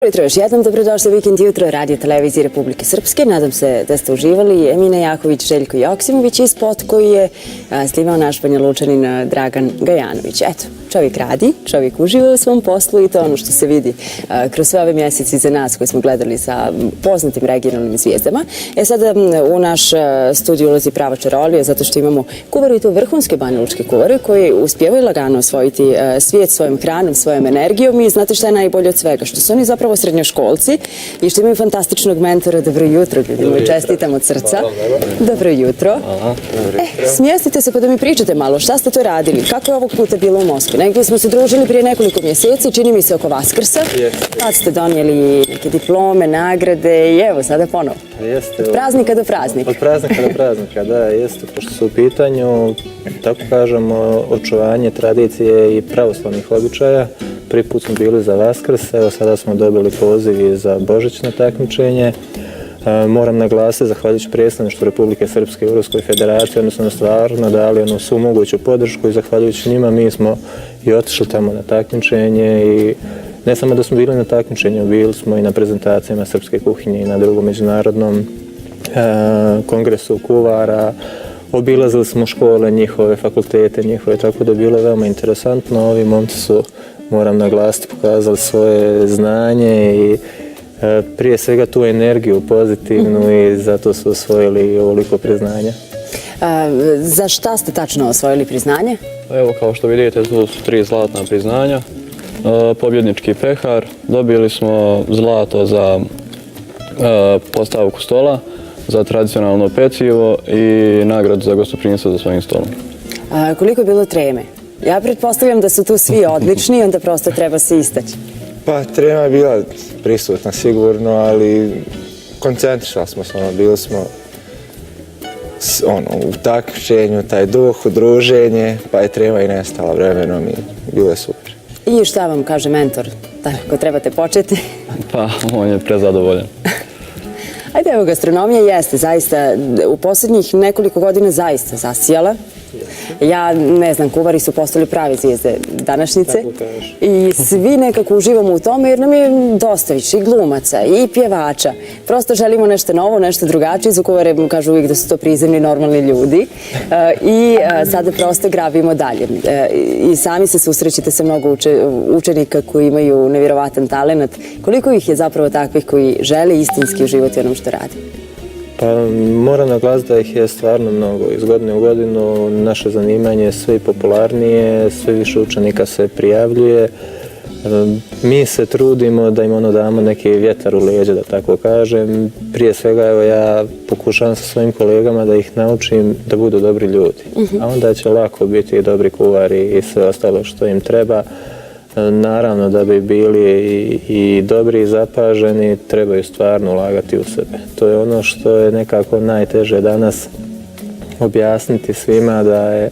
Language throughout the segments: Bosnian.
jutro, još jednom dobrodošli u Vikend jutro Radio Televizije Republike Srpske. Nadam se da ste uživali. Emina Jaković, Željko Joksimović i spot koji je snimao naš Banja Lučanin Dragan Gajanović. Eto, čovjek radi, čovjek uživa u svom poslu i to ono što se vidi kroz sve ove mjeseci za nas koje smo gledali sa poznatim regionalnim zvijezdama. Sada u naš studiju ulazi prava čarolija zato što imamo kuvaru i to vrhunske banjalučke kuvare koji uspijevaju lagano osvojiti svijet svojom hranom, svojom energijom i znate šta je najbolje od svega, što su oni zapravo srednjoškolci i što imaju fantastičnog mentora. Dobro jutro, ljudima, čestitam od srca. Dobro jutro. Smjestite se pa da mi pričate malo, šta ste to radili, kako je ovog puta bilo u Moskvi? Negdje smo se družili prije nekoliko mjeseci, čini mi se oko Vaskrsa, kad ste donijeli neke diplome, nagrade i evo sada ponovo. Od praznika do praznika. Od praznika do praznika, da, jeste, pošto su u pitanju, tako kažemo, očuvanje tradicije i pravoslavnih običaja. Prvi put smo bili za Vaskrs, evo sada smo dobili poziv i za božićno takmičenje. Moram naglasiti, zahvaljujući predstavništvu Republike Srpske i Europskoj federaciji, odnosno stvarno dali onu svu moguću podršku i zahvaljujući njima mi smo i otišli tamo na takmičenje i ne samo da smo bili na takmičenju, bili smo i na prezentacijama srpske kuhinje i na drugom međunarodnom kongresu kuvara. Obilazili smo škole njihove, fakultete njihove, tako da je bilo veoma interesantno. Ovi momci su, moram naglasiti, pokazali svoje znanje i prije svega tu energiju pozitivnu i zato su osvojili ovoliko priznanja. Za šta ste tačno osvojili priznanje? Evo, kao što vidite, tu su 3 zlatna priznanja. Pobjednički pehar, dobili smo zlato za postavku stola, za tradicionalno pecivo i nagradu za gostoprimstvo za svojim stolom. Koliko je bilo treme? Ja pretpostavljam da su tu svi odlični i onda prosto treba se istaći. Pa trema je bila prisutna sigurno, ali koncentrisali smo se, bili smo u takmičenju, taj duh, udruženje, pa je trema i nestala vremenom i bilo je super. I šta vam kaže mentor, tako trebate početi? Pa, on je prezadovoljan. Ajde, evo, gastronomija jeste zaista u posljednjih nekoliko godina zaista zasijala. Ja ne znam, kuvari su postali pravi zvijezde današnjice i svi nekako uživamo u tome jer nam je dosta više i glumaca i pjevača. Prosto želimo nešto novo, nešto drugačije. Za kuvare kažu uvijek da su to prizemni, normalni ljudi i sada prosto grabimo dalje. I sami se susrećete sa mnogo učenika koji imaju nevjerovatan talent. Koliko ih je zapravo takvih koji žele istinski uživati onom što radi? Pa moram naglasiti da ih je stvarno mnogo. Iz godine u godinu naše zanimanje je sve popularnije, sve više učenika se prijavljuje. Mi se trudimo da im damo neki vjetar u leđa, da tako kažem. Prije svega, evo, ja pokušavam sa svojim kolegama da ih naučim da budu dobri ljudi. A onda će lako biti i dobri kuvari i sve ostalo što im treba. Naravno, da bi bili i dobri i zapaženi, trebaju stvarno ulagati u sebe. To je ono što je nekako najteže danas objasniti svima, da je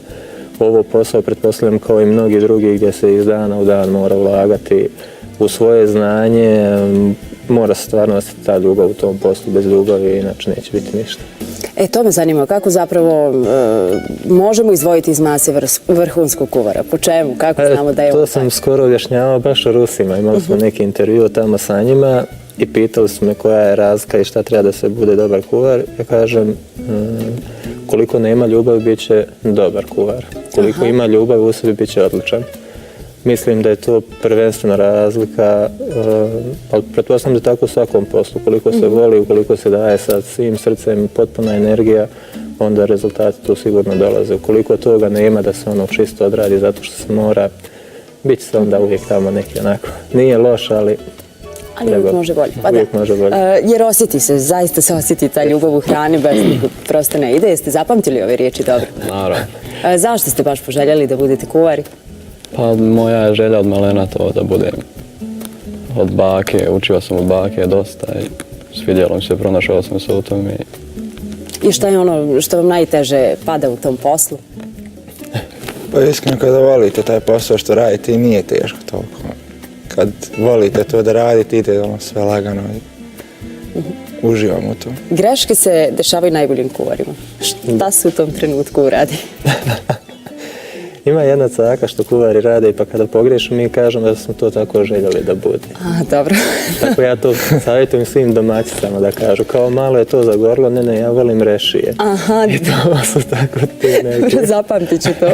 ovo posao, pretpostavljam, kao i mnogi drugi, gdje se iz dana u dan mora ulagati u svoje znanje. Mora se stvarno ostati ta ljubav u tom poslu, bez ljubavi, inače neće biti ništa. To me zanima, kako zapravo možemo izdvojiti iz mase vrhunskog kuvara? Po čemu? Kako znamo da je ovo? To sam skoro objašnjavao baš o Rusima. Imali smo neki intervju tamo sa njima i pitali su me koja je razlika i šta treba da se bude dobar kuvar. Ja kažem, koliko nema ljubavi, bit će dobar kuvar. Koliko ima ljubavi u sebi, bit će odličan. Mislim da je to prvenstvena razlika, ali pretpostavljam da je tako u svakom poslu. Koliko se voli, ukoliko se daje sa svim srcem, potpuna energija, onda rezultati tu sigurno dolaze. Ukoliko toga nema da se ono čisto odradi zato što se mora, bit će se onda uvijek tamo neki onako. Nije loš, ali uvijek može bolje. Uvijek može bolje. Jer osjeti se, zaista se osjeti ta ljubav u hrani, bez nikog prosto ne ide. Jeste zapamtili ove riječi dobro? Naravno. Zašto ste baš poželjeli da budete kuvari? Pa moja je želja od malena to da budem od bake, učio sam od bake dosta i svidjelo mi se, pronašao sam se u tom. I šta je ono što vam najteže pada u tom poslu? Pa iskreno, kada volite taj posao što radite i nije teško toliko. Kad volite to da radite, ide sve lagano i uživamo u to. Greške se dešavaju najboljim kuvarima. Šta se u tom trenutku uradi? Ima jedna caka što kuvari rade, pa kada pogriješimo mi kažemo da smo to tako željeli da bude. A, dobro. Tako ja to savjetujem svim domaćicama da kažu, kao malo je to zagorilo, ne, ja volim rešije. Aha. I to su tako te neke. Zapamtit ću to.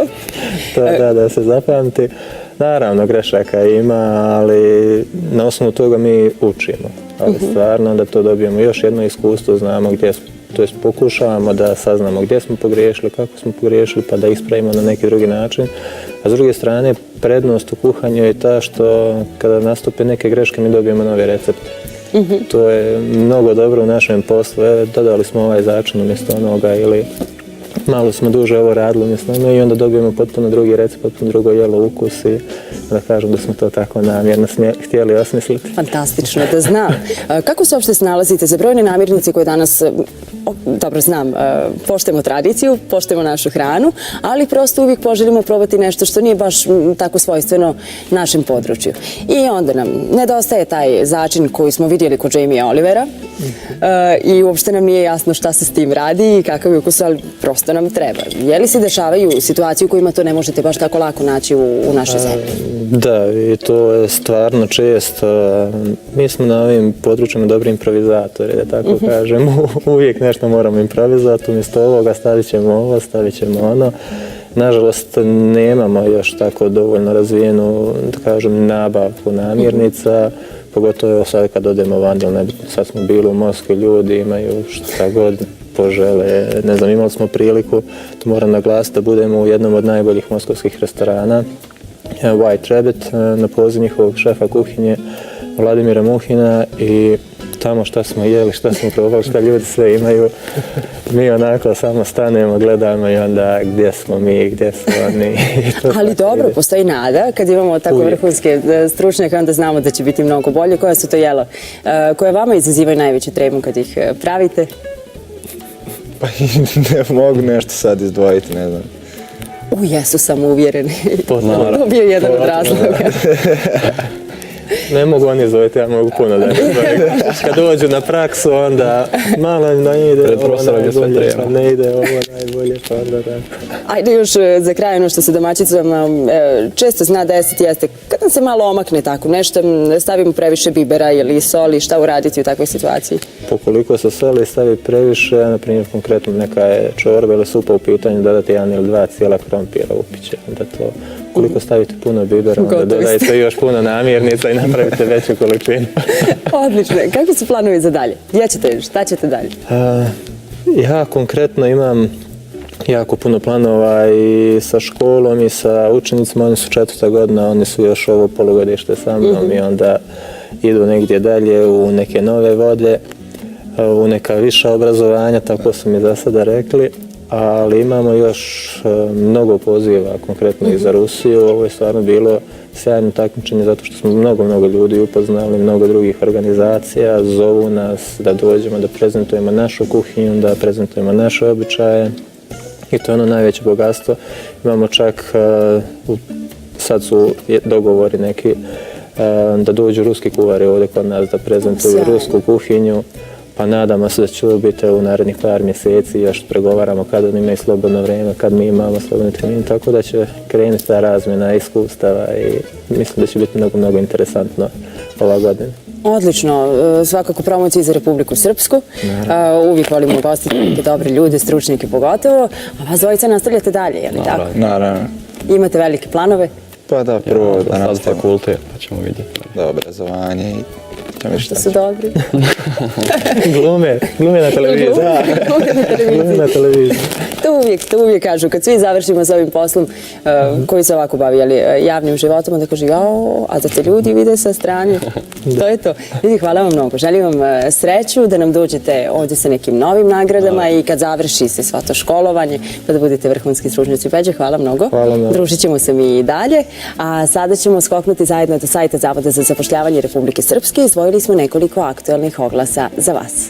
To da se zapamti. Naravno, grešaka ima, ali na osnovu toga mi učimo. Ali stvarno da to dobijemo još jedno iskustvo, znamo gdje smo, to jest pokušavamo da saznamo gdje smo pogriješili, kako smo pogriješili, pa da ispravimo na neki drugi način. A s druge strane, prednost u kuhanju je ta što kada nastupe neke greške mi dobijemo novi recept. To je mnogo dobro u našem poslu. Dodali smo ovaj začin umjesto onoga ili malo smo duže ovo radili umjesto onoga i onda dobijemo potpuno drugi recept, potpuno drugo jelo, ukus i da kažem da smo to tako namjerno htjeli osmisliti. Fantastično, da znam. Kako se uopšte snalazite za brojne namirnice koje danas, dobro znam, poštujemo tradiciju, poštujemo našu hranu, ali prosto uvijek poželimo probati nešto što nije baš tako svojstveno našem području. I onda nam nedostaje taj začin koji smo vidjeli kod Jamie Olivera i uopšte nam nije jasno šta se s tim radi i kakav je ukus, ali prosto nam treba. Je li se dešavaju situacije u kojima to ne možete baš tako lako naći u našoj zemlji? Da, i to je stvarno često. Mi smo na ovim područjima dobri improvizatori, da tako kažemo. Uvijek nešto moramo improvizati, umjesto ovoga stavit ćemo ovo, stavit ćemo ono. Nažalost, nemamo još tako dovoljno razvijenu, da kažem, nabavku namirnica, pogotovo sad kad odemo van, ili nebitno, sad smo bili u Moskvi, ljudi imaju šta god požele. Ne znam, imali smo priliku, to moram naglasiti, da budemo u jednom od najboljih moskovskih restorana, White Rabbit, na poziv njihovog šefa kuhinje Vladimira Muhina i tamo šta smo jeli, šta smo probali, šta ljudi sve imaju. Mi onako samo stanemo, gledamo i onda gdje smo mi, gdje su oni. Ali dobro, postoji nada. Kad imamo tako vrhunske stručnjake, onda znamo da će biti mnogo bolje. Koja su to jela koje vama izazivaju najveći tremu kad ih pravite? Pa ne mogu nešto sad izdvojiti, ne znam. Jesu sam uvjereni. Naravno. To bio jedan od razloga. Ne mogu oni izvojiti, ja mogu puno da izvojim. Kad dođu na praksu, onda malo im da ide ovo najbolje, pa ne ide ovo najbolje, pa onda da. Ajde još za kraj ono što se domaćicama često zna desiti jeste kad nam se malo omakne tako nešto, stavimo previše bibera ili soli, šta uraditi u takvoj situaciji? Pokoliko se soli stavi previše, na primjer konkretno neka je čorba ili supa u pitanju, dodati 1 ili 2 cijela krompira upiće. Da to, koliko stavite puno bibera, onda dodajte još puno namirnica i napravite veću količinu. Odlično. Kakvi su planovi za dalje? Gdje ćete, šta ćete dalje? Ja konkretno imam jako puno planova i sa školom i sa učenicima, oni su 4. godina, oni su još ovo polugodište sa mnom i onda idu negdje dalje u neke nove vode, u neka viša obrazovanja, tako su mi za sada rekli, ali imamo još mnogo poziva, konkretno i za Rusiju. Ovo je stvarno bilo sjajno takmičenje zato što smo mnogo ljudi upoznali, mnogo drugih organizacija, zovu nas da dođemo, da prezentujemo našu kuhinju, da prezentujemo naše običaje. I to je ono najveće bogatstvo. Imamo čak, sad su dogovori neki, da dođu ruski kuvari ovdje kod nas da prezentuju rusku kuhinju. Pa nadamo se da će ovo biti u narednih par mjeseci, još pregovaramo kad oni imaju slobodno vrijeme, kad mi imamo slobodni termin, tako da će krenuti ta razmjena iskustava i mislim da će biti mnogo interesantno ova godina. Odlično, svakako promocije za Republiku Srpsku. Uvijek volimo ugostiti neke dobre ljude, stručnjake pogotovo, a vas dvojica nastavljate dalje, je li tako? Naravno. Imate velike planove? Pa da, prvo da Sad nastavimo fakultet, pa ćemo vidjeti. da obrazovanje i ćemo Što su dobri? Glume na televiziji. Glume na televiziji. To uvijek kažu, kad svi završimo s ovim poslom koji se ovako bavi javnim životom, onda kažu jao, a da te ljudi vide sa strane. To je to. Ljudi, hvala vam mnogo. Želim vam sreću da nam dođete ovdje sa nekim novim nagradama i kad završi se sva to školovanje, pa da budete vrhunski stručnjaci. Peđe, hvala mnogo. Družit ćemo se mi i dalje. A sada ćemo skoknuti zajedno do sajta Zavoda za zapošljavanje Republike Srpske. Izdvojili smo nekoliko aktuelnih oglasa za vas.